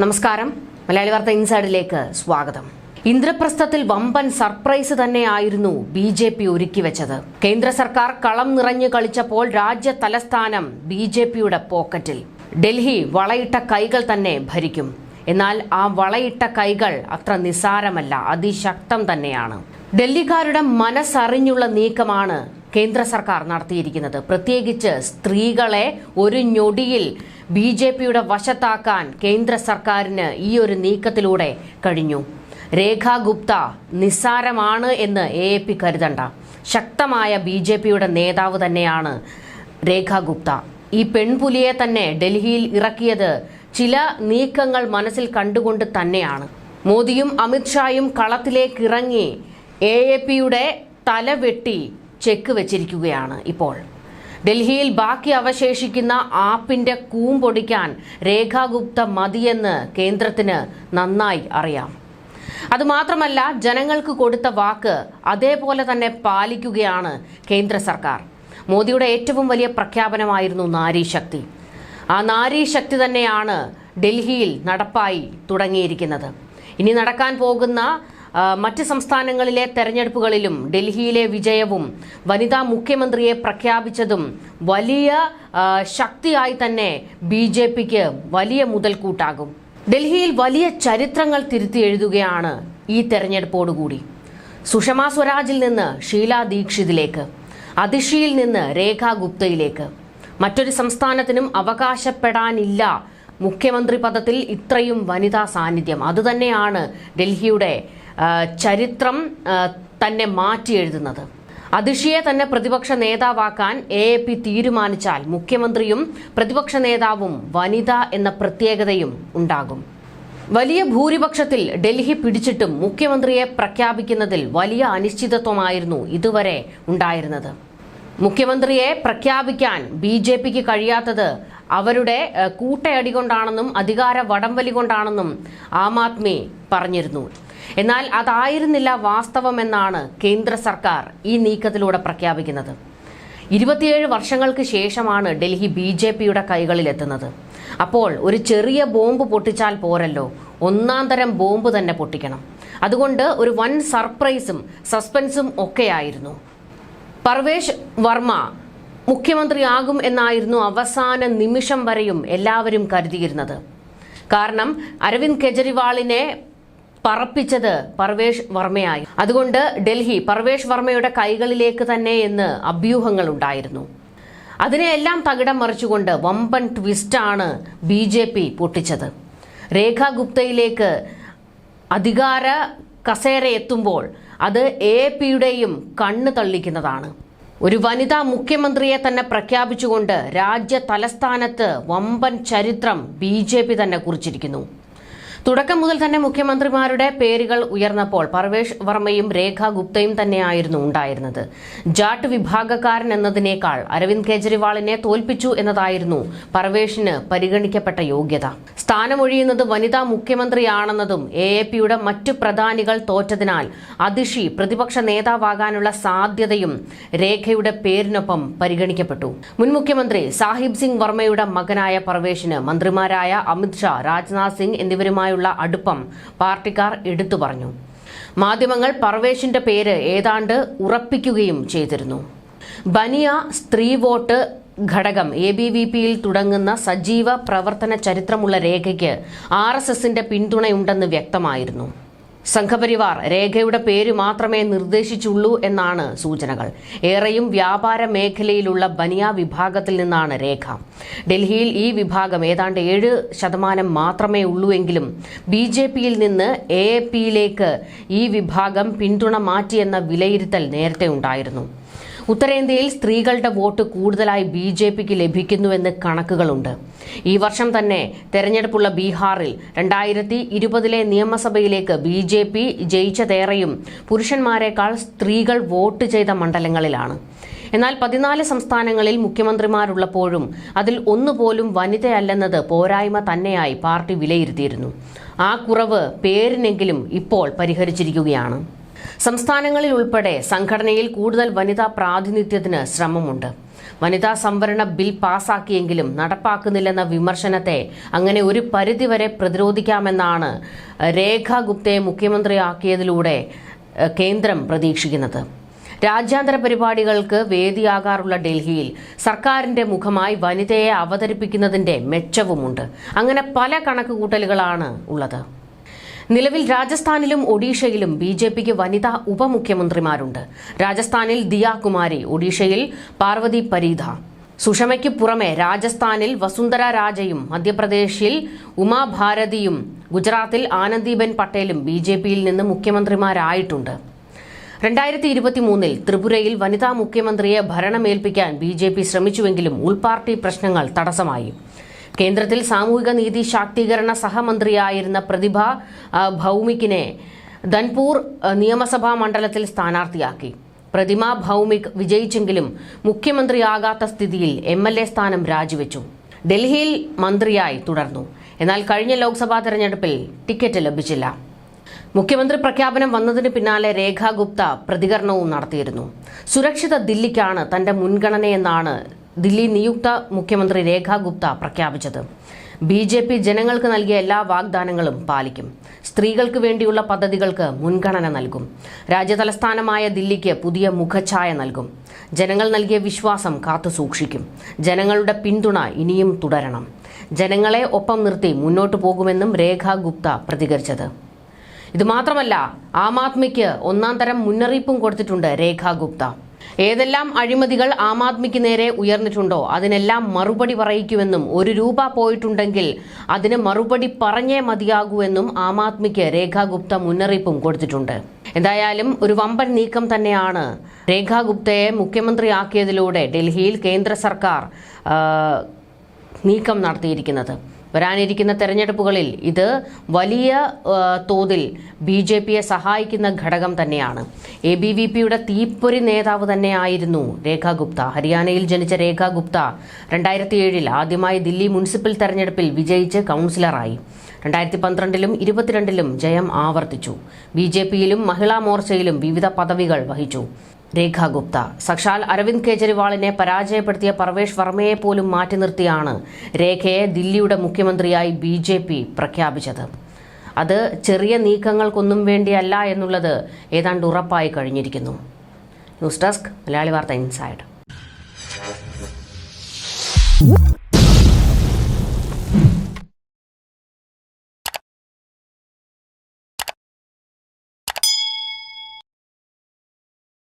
നമസ്കാരം. മലയാളി വാർത്ത ഇൻസൈഡിലേക്ക് സ്വാഗതം. ഇന്ദ്രപ്രസ്ഥത്തിൽ വമ്പൻ സർപ്രൈസ് തന്നെയായിരുന്നു BJP ഒരുക്കിവെച്ചത്. കേന്ദ്ര സർക്കാർ കളം നിറഞ്ഞു കളിച്ചപ്പോൾ രാജ്യ തലസ്ഥാനം BJPയുടെ പോക്കറ്റിൽ. ഡൽഹി വളയിട്ട കൈകൾ തന്നെ ഭരിക്കും. എന്നാൽ ആ വളയിട്ട കൈകൾ അത്ര നിസാരമല്ല, അതിശക്തം തന്നെയാണ്. ഡൽഹിക്കാരുടെ മനസ്സറിഞ്ഞുള്ള നീക്കമാണ് കേന്ദ്ര സർക്കാർ നടത്തിയിരിക്കുന്നത്. പ്രത്യേകിച്ച് സ്ത്രീകളെ ഒരു ഞൊടിയിൽ BJPയുടെ വശത്താക്കാൻ കേന്ദ്ര സർക്കാരിന് ഈ ഒരു നീക്കത്തിലൂടെ കഴിഞ്ഞു. രേഖാ ഗുപ്ത നിസ്സാരമാണ് എന്ന് AAP കരുതണ്ട. ശക്തമായ BJPയുടെ നേതാവ് തന്നെയാണ് രേഖാ ഗുപ്ത. ഈ പെൺപുലിയെ തന്നെ ഡൽഹിയിൽ ഇറക്കിയത് ചില നീക്കങ്ങൾ മനസ്സിൽ കണ്ടുകൊണ്ട് തന്നെയാണ്. മോദിയും അമിത്ഷായും കളത്തിലേക്കിറങ്ങി AAPയുടെ തല വെട്ടി ചെക്ക് വെച്ചിരിക്കുകയാണ്. ഇപ്പോൾ ഡൽഹിയിൽ ബാക്കി അവശേഷിക്കുന്ന ആപ്പിന്റെ കൂമ്പൊടിക്കാൻ രേഖാ ഗുപ്ത മതിയെന്ന് കേന്ദ്രത്തിന് നന്നായി അറിയാം. അതുമാത്രമല്ല, ജനങ്ങൾക്ക് കൊടുത്ത വാക്ക് അതേപോലെ തന്നെ പാലിക്കുകയാണ് കേന്ദ്ര സർക്കാർ. മോദിയുടെ ഏറ്റവും വലിയ പ്രഖ്യാപനമായിരുന്നു നാരീശക്തി. ആ നാരീശക്തി തന്നെയാണ് ഡൽഹിയിൽ നടപ്പായി തുടങ്ങിയിരിക്കുന്നത്. ഇനി നടക്കാൻ പോകുന്ന മറ്റ് സംസ്ഥാനങ്ങളിലെ തെരഞ്ഞെടുപ്പുകളിലും ഡൽഹിയിലെ വിജയവും വനിതാ മുഖ്യമന്ത്രിയെ പ്രഖ്യാപിച്ചതും വലിയ ശക്തിയായി തന്നെ BJPക്ക് വലിയ മുതൽക്കൂട്ടാകും. ഡൽഹിയിൽ വലിയ ചരിത്രങ്ങൾ തിരുത്തി എഴുതുകയാണ് ഈ തെരഞ്ഞെടുപ്പോടുകൂടി. സുഷമ സ്വരാജിൽ നിന്ന് ഷീലാ ദീക്ഷിതിലേക്ക്, അതിഷിയിൽ നിന്ന് രേഖാ ഗുപ്തയിലേക്ക്. മറ്റൊരു സംസ്ഥാനത്തിനും അവകാശപ്പെടാനില്ല മുഖ്യമന്ത്രി പദത്തിൽ ഇത്രയും വനിതാ സാന്നിധ്യം. അതുതന്നെയാണ് ഡൽഹിയുടെ ചരിത്രം തന്നെ മാറ്റി എഴുതുന്നത്. അതിഷിയെ തന്നെ പ്രതിപക്ഷ നേതാവാക്കാൻ AAP തീരുമാനിച്ചാൽ മുഖ്യമന്ത്രിയും പ്രതിപക്ഷ നേതാവും വനിത എന്ന പ്രത്യേകതയും ഉണ്ടാകും. വലിയ ഭൂരിപക്ഷത്തിൽ ഡൽഹി പിടിച്ചിട്ടും മുഖ്യമന്ത്രിയെ പ്രഖ്യാപിക്കുന്നതിൽ വലിയ അനിശ്ചിതത്വമായിരുന്നു ഇതുവരെ ഉണ്ടായിരുന്നത്. മുഖ്യമന്ത്രിയെ പ്രഖ്യാപിക്കാൻ BJPക്ക് കഴിയാത്തത് അവരുടെ കൂട്ടയടി കൊണ്ടാണെന്നും അധികാര വടംവലി കൊണ്ടാണെന്നും ആം ആദ്മി പറഞ്ഞിരുന്നു. എന്നാൽ അതായിരുന്നില്ല വാസ്തവമെന്നാണ് കേന്ദ്ര സർക്കാർ ഈ നീക്കത്തിലൂടെ പ്രഖ്യാപിക്കുന്നത്. 27 വർഷങ്ങൾക്ക് ശേഷമാണ് ഡൽഹി BJPയുടെ കൈകളിലെത്തുന്നത്. അപ്പോൾ ഒരു ചെറിയ ബോംബ് പൊട്ടിച്ചാൽ പോരല്ലോ, ഒന്നാം തരം ബോംബ് തന്നെ പൊട്ടിക്കണം. അതുകൊണ്ട് ഒരു വൻ സർപ്രൈസും സസ്പെൻസും ഒക്കെയായിരുന്നു. പർവേഷ് വർമ്മ മുഖ്യമന്ത്രിയാകും എന്നായിരുന്നു അവസാന നിമിഷം വരെയും എല്ലാവരും കരുതിയിരുന്നത്. കാരണം അരവിന്ദ് കെജ്രിവാളിനെ പറപ്പിച്ചത് പർവേഷ് വർമ്മയായി. അതുകൊണ്ട് ഡൽഹി പർവേഷ് വർമ്മയുടെ കൈകളിലേക്ക് തന്നെ എന്ന് അഭ്യൂഹങ്ങൾ ഉണ്ടായിരുന്നു. അതിനെയെല്ലാം തകിടം മറിച്ചുകൊണ്ട് വമ്പൻ ട്വിസ്റ്റാണ് BJP പൊട്ടിച്ചത്. രേഖാ ഗുപ്തയിലേക്ക് അധികാര കസേര എത്തുമ്പോൾ അത് AAPയുടെയും കണ്ണ് തള്ളിക്കുന്നതാണ്. ഒരു വനിതാ മുഖ്യമന്ത്രിയെ തന്നെ പ്രഖ്യാപിച്ചുകൊണ്ട് രാജ്യ തലസ്ഥാനത്ത് വമ്പൻ ചരിത്രം BJP തന്നെ കുറിച്ചിരിക്കുന്നു. തുടക്കം മുതൽ തന്നെ മുഖ്യമന്ത്രിമാരുടെ പേരുകൾ ഉയർന്നപ്പോൾ പർവേഷ് വർമ്മയും രേഖാ ഗുപ്തയും തന്നെയായിരുന്നു ഉണ്ടായിരുന്നത്. ജാട്ട് വിഭാഗക്കാരൻ എന്നതിനേക്കാൾ അരവിന്ദ് കെജ്രിവാളിനെ തോൽപ്പിച്ചു എന്നതായിരുന്നു പർവേഷിന് പരിഗണിക്കപ്പെട്ട യോഗ്യത. സ്ഥാനമൊഴിയുന്നത് വനിതാ മുഖ്യമന്ത്രിയാണെന്നതും AAPയുടെ മറ്റു പ്രധാനികൾ തോറ്റതിനാൽ അതിഷി പ്രതിപക്ഷ നേതാവാകാനുള്ള സാധ്യതയും രേഖയുടെ പേരിനൊപ്പം പരിഗണിക്കപ്പെട്ടു. മുൻ മുഖ്യമന്ത്രി സാഹിബ് സിംഗ് വർമ്മയുടെ മകനായ പർവേഷിന് മന്ത്രിമാരായ അമിത്ഷാ, രാജ്നാഥ് സിംഗ് എന്നിവരുമായുള്ള അടുപ്പം പാർട്ടിക്കാർ എടുത്തു പറഞ്ഞു. മാധ്യമങ്ങൾ പർവേഷിന്റെ പേര് ഏതാണ്ട് ഉറപ്പിക്കുകയും ചെയ്തിരുന്നു. ബനിയ സ്ത്രീ വോട്ട് ഘടകം ABVPയിൽ തുടങ്ങുന്ന സജീവ പ്രവർത്തന ചരിത്രമുള്ള രേഖയ്ക്ക് RSSന്റെ പിന്തുണയുണ്ടെന്ന് വ്യക്തമായിരുന്നു. സംഘപരിവാർ രേഖയുടെ പേര് മാത്രമേ നിർദ്ദേശിച്ചുള്ളൂ എന്നാണ് സൂചനകൾ. ഏറെയും വ്യാപാര മേഖലയിലുള്ള ബനിയ വിഭാഗത്തിൽ നിന്നാണ് രേഖ. ഡൽഹിയിൽ ഈ വിഭാഗം ഏതാണ്ട് 7% മാത്രമേ ഉള്ളൂ എങ്കിലും BJPയിൽ നിന്ന് AAPയിലേക്ക് ഈ വിഭാഗം പിന്തുണ മാറ്റിയെന്ന വിലയിരുത്തൽ നേരത്തെ ഉണ്ടായിരുന്നു. ഉത്തരേന്ത്യയിൽ സ്ത്രീകളുടെ വോട്ട് കൂടുതലായി BJPക്ക് ലഭിക്കുന്നുവെന്ന് കണക്കുകളുണ്ട്. ഈ വർഷം തന്നെ തെരഞ്ഞെടുപ്പുള്ള ബീഹാറിൽ 2020 നിയമസഭയിലേക്ക് BJP ജയിച്ചതേറെയും പുരുഷന്മാരെക്കാൾ സ്ത്രീകൾ വോട്ട് ചെയ്ത മണ്ഡലങ്ങളിലാണ്. എന്നാൽ 14 സംസ്ഥാനങ്ങളിൽ മുഖ്യമന്ത്രിമാരുള്ളപ്പോഴും അതിൽ ഒന്നുപോലും വനിതയല്ലെന്നത് പോരായ്മ തന്നെയായി പാർട്ടി വിലയിരുത്തിയിരുന്നു. ആ കുറവ് പേരിനെങ്കിലും ഇപ്പോൾ പരിഹരിച്ചിരിക്കുകയാണ്. സംസ്ഥാനങ്ങളിൽ ഉൾപ്പെടെ സംഘടനയിൽ കൂടുതൽ വനിതാ പ്രാതിനിധ്യത്തിന് ശ്രമമുണ്ട്. വനിതാ സംവരണ ബിൽ പാസാക്കിയെങ്കിലും നടപ്പാക്കുന്നില്ലെന്ന വിമർശനത്തെ അങ്ങനെ ഒരു പരിധിവരെ പ്രതിരോധിക്കാമെന്നാണ് രേഖ ഗുപ്തയെ മുഖ്യമന്ത്രിയാക്കിയതിലൂടെ കേന്ദ്രം പ്രതീക്ഷിക്കുന്നത്. രാജ്യാന്തര പരിപാടികൾക്ക് വേദിയാകാറുള്ള ഡൽഹിയിൽ സർക്കാരിന്റെ മുഖമായി വനിതയെ അവതരിപ്പിക്കുന്നതിന്റെ മെച്ചവുമുണ്ട്. അങ്ങനെ പല കണക്കുകൂട്ടലുകളാണ് ഉള്ളത്. നിലവിൽ രാജസ്ഥാനിലും ഒഡീഷയിലും BJPക്ക് വനിതാ ഉപമുഖ്യമന്ത്രിമാരുണ്ട്. രാജസ്ഥാനിൽ ദിയ കുമാരി, ഒഡീഷയിൽ പാർവതി പരീധ. സുഷമയ്ക്ക് പുറമെ രാജസ്ഥാനിൽ വസുന്ധര രാജയും മധ്യപ്രദേശിൽ ഉമാ ഭാരതിയും ഗുജറാത്തിൽ ആനന്ദിബെൻ പട്ടേലും BJPയിൽ നിന്ന് മുഖ്യമന്ത്രിമാരായിട്ടുണ്ട്. 2023 ത്രിപുരയിൽ വനിതാ മുഖ്യമന്ത്രിയെ ഭരണമേൽപ്പിക്കാൻ BJP ശ്രമിച്ചുവെങ്കിലും ഉൾപാർട്ടി പ്രശ്നങ്ങൾ തടസ്സമായി. കേന്ദ്രത്തിൽ സാമൂഹിക നീതി ശാക്തീകരണ സഹമന്ത്രിയായിരുന്ന പ്രതിഭ ഭൗമികിനെ ധൻപൂർ നിയമസഭാ മണ്ഡലത്തിൽ സ്ഥാനാർത്ഥിയാക്കി. പ്രതിമ ഭൗമിക് വിജയിച്ചെങ്കിലും മുഖ്യമന്ത്രിയാകാത്ത സ്ഥിതിയിൽ MLA സ്ഥാനം രാജിവെച്ചു. ഡൽഹിയിൽ മന്ത്രിയായി തുടർന്നു. എന്നാൽ കഴിഞ്ഞ ലോക്സഭാ തെരഞ്ഞെടുപ്പിൽ ടിക്കറ്റ് ലഭിച്ചില്ല. മുഖ്യമന്ത്രി പ്രഖ്യാപനം വന്നതിന് പിന്നാലെ രേഖ ഗുപ്ത പ്രതികരണവും നടത്തിയിരുന്നു. സുരക്ഷിത ദില്ലിക്കാണ് തന്റെ മുൻഗണനയെന്നാണ് ദില്ലി നിയുക്ത മുഖ്യമന്ത്രി രേഖ ഗുപ്ത പ്രഖ്യാപിച്ചത്. BJP ജനങ്ങൾക്ക് നൽകിയ എല്ലാ വാഗ്ദാനങ്ങളും പാലിക്കും. സ്ത്രീകൾക്ക് വേണ്ടിയുള്ള പദ്ധതികൾക്ക് മുൻഗണന നൽകും. രാജ്യതലസ്ഥാനമായ ദില്ലിക്ക് പുതിയ മുഖഛായ നൽകും. ജനങ്ങൾ നൽകിയ വിശ്വാസം കാത്തുസൂക്ഷിക്കും. ജനങ്ങളുടെ പിന്തുണ ഇനിയും തുടരണം. ജനങ്ങളെ ഒപ്പം നിർത്തി മുന്നോട്ടു പോകുമെന്നും രേഖ ഗുപ്ത പ്രതികരിച്ചത്. ഇതുമാത്രമല്ല, ആം ആദ്മിക്ക് ഒന്നാം തരം മുന്നറിയിപ്പും കൊടുത്തിട്ടുണ്ട് രേഖ ഗുപ്ത. ഏതെല്ലാം അഴിമതികൾ ആം ആദ്മിക്ക് നേരെ ഉയർന്നിട്ടുണ്ടോ അതിനെല്ലാം മറുപടി പറയിക്കുമെന്നും ₹1 പോയിട്ടുണ്ടെങ്കിൽ അതിന് മറുപടി പറഞ്ഞേ മതിയാകൂ എന്നും ആം ആദ്മിക്ക് രേഖ ഗുപ്ത മുന്നറിയിപ്പും കൊടുത്തിട്ടുണ്ട്. എന്തായാലും ഒരു വമ്പൻ നീക്കം തന്നെയാണ് രേഖ ഗുപ്തയെ മുഖ്യമന്ത്രിയാക്കിയതിലൂടെ ഡൽഹിയിൽ കേന്ദ്ര സർക്കാർ നീക്കം നടത്തിയിരിക്കുന്നത്. വരാനിരിക്കുന്ന തെരഞ്ഞെടുപ്പുകളിൽ ഇത് വലിയ തോതിൽ BJPയെ സഹായിക്കുന്ന ഘടകം തന്നെയാണ്. ABVPയുടെ തീപ്പൊരി നേതാവ് തന്നെയായിരുന്നു രേഖ ഗുപ്ത. ഹരിയാനയിൽ ജനിച്ച രേഖ ഗുപ്ത 2007 ആദ്യമായി ദില്ലി മുനിസിപ്പൽ തെരഞ്ഞെടുപ്പിൽ വിജയിച്ച് കൗൺസിലറായി. 2012 22 ജയം ആവർത്തിച്ചു. BJPയിലും മഹിളാ മോർച്ചയിലും വിവിധ പദവികൾ വഹിച്ചു. രേഖ ഗുപ്ത സാക്ഷാൽ അരവിന്ദ് കെജ്രിവാളിനെ പരാജയപ്പെടുത്തിയ പർവേഷ് വർമ്മയെ പോലും മാറ്റി നിർത്തിയാണ് രേഖയെ ദില്ലിയുടെ മുഖ്യമന്ത്രിയായി BJP പ്രഖ്യാപിച്ചത്. അത് ചെറിയ നീക്കങ്ങൾക്കൊന്നും വേണ്ടിയല്ല എന്നുള്ളത് ഏതാണ്ട് ഉറപ്പായി കഴിഞ്ഞിരിക്കുന്നു. ന്യൂസ് ഡെസ്ക് മലയാളി വാർത്ത ഇൻസൈഡ്.